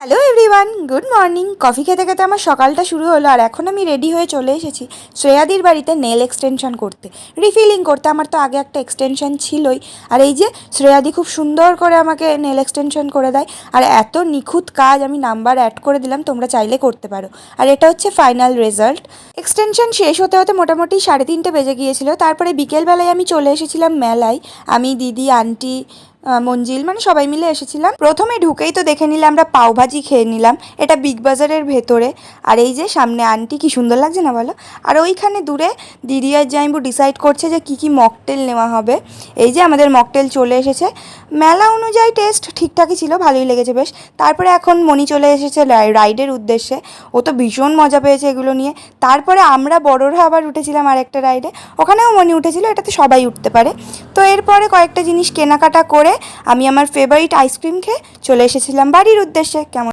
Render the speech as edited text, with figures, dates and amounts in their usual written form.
Hello everyone, good morning. Coffee খেতে খেতে আমার সকালটা শুরু হলো, আর এখন আমি রেডি হয়ে চলে এসেছি শ্রেয়াদির বাড়িতে নেল এক্সটেনশন করতে, রিফিলিং করতে। আমার তো আগে একটা এক্সটেনশন ছিলই, আর এই যে শ্রেয়াদি খুব সুন্দর করে আমাকে নেল এক্সটেনশন করে দেয়, আর এত নিখুঁত কাজ। আমি নাম্বার অ্যাড করে দিলাম, তোমরা চাইলে করতে পারো। আর এটা হচ্ছে ফাইনাল রেজাল্ট। এক্সটেনশন শেষ হতে হতে মোটামুটি 3:30 বেজে গিয়েছিল। তারপরে বিকেলবেলায় আমি চলে এসেছিলাম মেলায়। আমি, দিদি, আন্টি, মঞ্জিল, মানে সবাই মিলে এসেছিলাম। প্রথমে ঢুকেই তো দেখে নিলাম, আমরা পাওভাজি খেয়ে নিলাম। এটা বিগ বাজারের ভেতরে। আর এই যে সামনে আন্টি, কি সুন্দর লাগছে না বলো? আর ওইখানে দূরে দিদি আর জাইম্বু ডিসাইড করছে যে কী কী মকটেল নেওয়া হবে। এই যে আমাদের মকটেল চলে এসেছে। মেলা অনুযায়ী টেস্ট ঠিকঠাকই ছিল, ভালোই লেগেছে বেশ। তারপরে এখন মনি চলে এসেছে রাইডের উদ্দেশ্যে। ও তো ভীষণ মজা পেয়েছে এগুলো নিয়ে। তারপরে আমরা বড়রা আবার উঠেছিলাম আরেকটা রাইডে, ওখানেও মনি উঠেছিল। এটাতে সবাই উঠতে পারে। তো এরপরে কয়েকটা জিনিস কেনাকাটা করে আমি আমার ফেভারিট আইসক্রিম খেয়ে চলে এসেছিলাম বাড়ির উদ্দেশ্যে। কেমন